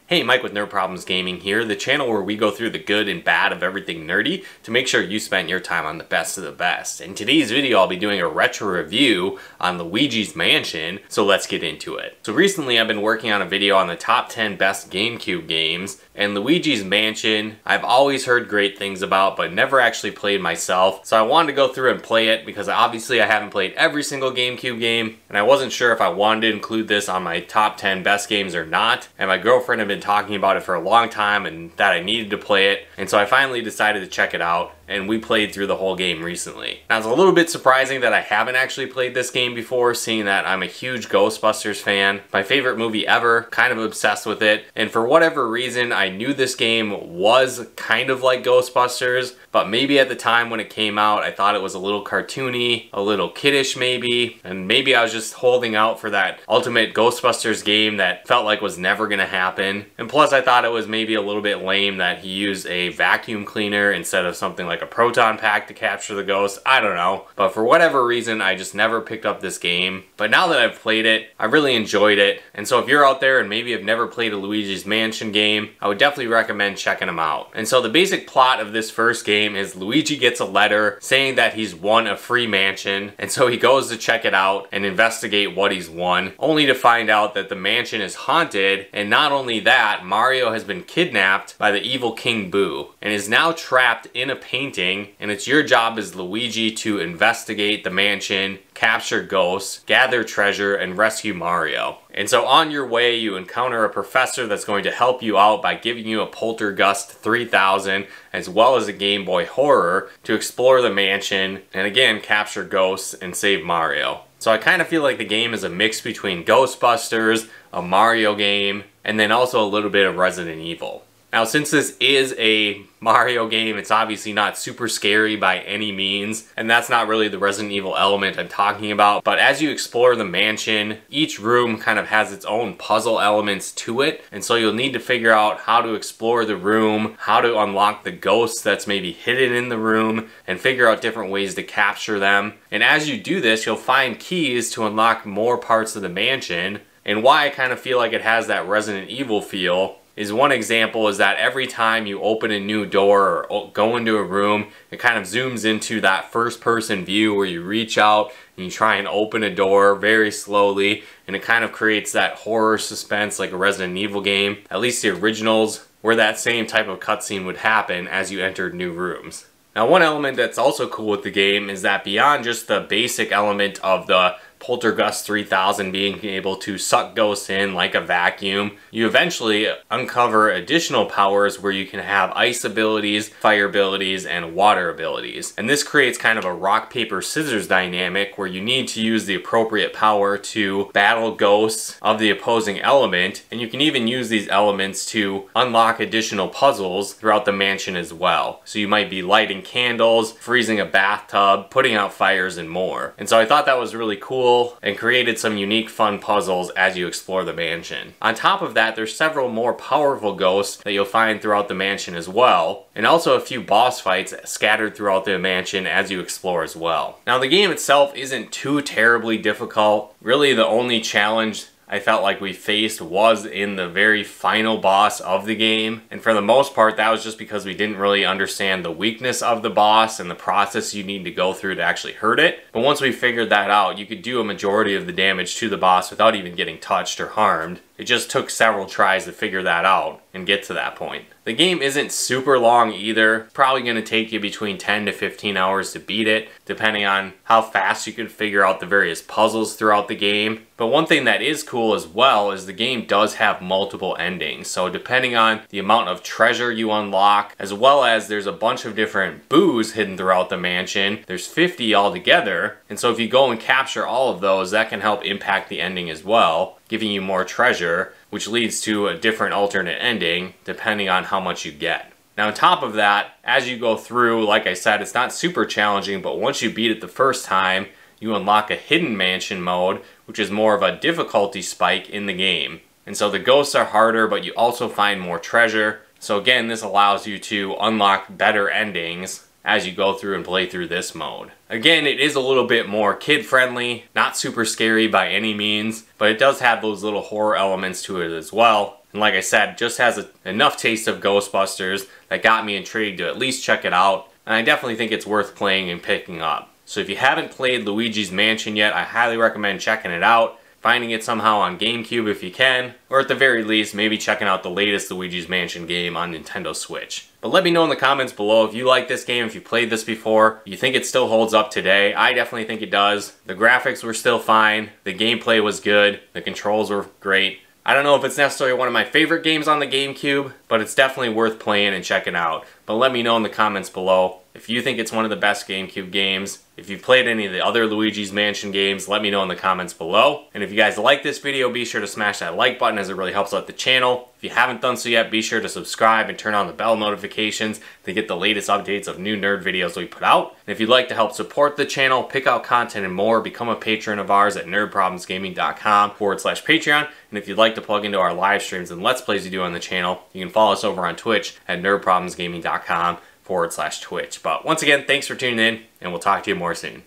Hey, Mike with Nerd Problems Gaming here, the channel where we go through the good and bad of everything nerdy to make sure you spend your time on the best of the best. In today's video, I'll be doing a retro review on Luigi's Mansion, so let's get into it. So recently I've been working on a video on the top 10 best GameCube games, and Luigi's Mansion I've always heard great things about but never actually played myself, so I wanted to go through and play it because obviously I haven't played every single GameCube game, and I wasn't sure if I wanted to include this on my top 10 best games or not, and my girlfriend had been talking about it for a long time and that I needed to play it, and so I finally decided to check it out, and we played through the whole game recently. Now it's a little bit surprising that I haven't actually played this game before, seeing that I'm a huge Ghostbusters fan, my favorite movie ever, kind of obsessed with it, and for whatever reason I knew this game was kind of like Ghostbusters, but maybe at the time when it came out I thought it was a little cartoony, a little kiddish maybe, and maybe I was just holding out for that ultimate Ghostbusters game that felt like was never gonna happen. And plus I thought it was maybe a little bit lame that he used a vacuum cleaner instead of something like a proton pack to capture the ghost. I don't know, but for whatever reason I just never picked up this game. But now that I've played it, I really enjoyed it, and so if you're out there and maybe have never played a Luigi's Mansion game, I would definitely recommend checking them out. And so the basic plot of this first game is Luigi gets a letter saying that he's won a free mansion, and so he goes to check it out and investigate what he's won, only to find out that the mansion is haunted, and not only that, Mario has been kidnapped by the evil King Boo and is now trapped in a painting, and it's your job as Luigi to investigate the mansion, capture ghosts, gather treasure, and rescue Mario. And so on your way you encounter a professor that's going to help you out by giving you a Poltergust 3000 as well as a Game Boy Horror to explore the mansion and again capture ghosts and save Mario. So I kind of feel like the game is a mix between Ghostbusters, a Mario game, and then also a little bit of Resident Evil. Now since this is a Mario game, it's obviously not super scary by any means, and that's not really the Resident Evil element I'm talking about, but as you explore the mansion, each room kind of has its own puzzle elements to it, and so you'll need to figure out how to explore the room, how to unlock the ghosts that's maybe hidden in the room, and figure out different ways to capture them. And as you do this, you'll find keys to unlock more parts of the mansion, and why I kind of feel like it has that Resident Evil feel is one example is that every time you open a new door or go into a room, it kind of zooms into that first person view where you reach out and you try and open a door very slowly, and it kind of creates that horror suspense like a Resident Evil game, at least the originals, where that same type of cutscene would happen as you entered new rooms. Now one element that's also cool with the game is that beyond just the basic element of the Poltergust 3000 being able to suck ghosts in like a vacuum, you eventually uncover additional powers where you can have ice abilities, fire abilities, and water abilities. And this creates kind of a rock, paper, scissors dynamic where you need to use the appropriate power to battle ghosts of the opposing element, and you can even use these elements to unlock additional puzzles throughout the mansion as well. So you might be lighting candles, freezing a bathtub, putting out fires, and more. And so I thought that was really cool and created some unique fun puzzles as you explore the mansion. On top of that, there's several more powerful ghosts that you'll find throughout the mansion as well, and also a few boss fights scattered throughout the mansion as you explore as well. Now the game itself isn't too terribly difficult. Really the only challenge I felt like we faced was in the very final boss of the game, and for the most part that was just because we didn't really understand the weakness of the boss and the process you need to go through to actually hurt it. But once we figured that out, you could do a majority of the damage to the boss without even getting touched or harmed. It just took several tries to figure that out and get to that point. The game isn't super long either. It's probably going to take you between 10 to 15 hours to beat it, depending on how fast you can figure out the various puzzles throughout the game. But one thing that is cool as well is the game does have multiple endings. So depending on the amount of treasure you unlock, as well as there's a bunch of different boos hidden throughout the mansion, there's 50 altogether. And so if you go and capture all of those, that can help impact the ending as well, giving you more treasure, which leads to a different alternate ending depending on how much you get. Now on top of that, as you go through, like I said, it's not super challenging, but once you beat it the first time, you unlock a hidden mansion mode, which is more of a difficulty spike in the game. And so the ghosts are harder, but you also find more treasure. So again, this allows you to unlock better endings as you go through and play through this mode. Again, it is a little bit more kid-friendly, not super scary by any means, but it does have those little horror elements to it as well. And like I said, just has enough taste of Ghostbusters that got me intrigued to at least check it out. And I definitely think it's worth playing and picking up. So if you haven't played Luigi's Mansion yet, I highly recommend checking it out. Finding it somehow on GameCube if you can, or at the very least, maybe checking out the latest Luigi's Mansion game on Nintendo Switch. But let me know in the comments below if you like this game, if you played this before, you think it still holds up today. I definitely think it does. The graphics were still fine, the gameplay was good, the controls were great. I don't know if it's necessarily one of my favorite games on the GameCube, but it's definitely worth playing and checking out. But let me know in the comments below if you think it's one of the best GameCube games. If you've played any of the other Luigi's Mansion games, let me know in the comments below. And if you guys like this video, be sure to smash that like button as it really helps out the channel. If you haven't done so yet, be sure to subscribe and turn on the bell notifications to get the latest updates of new nerd videos we put out. And if you'd like to help support the channel, pick out content and more, become a patron of ours at nerdproblemsgaming.com/Patreon. And if you'd like to plug into our live streams and Let's Plays we do on the channel, you can follow us over on Twitch at nerdproblemsgaming.com/Twitch. But once again, thanks for tuning in, and we'll talk to you more soon.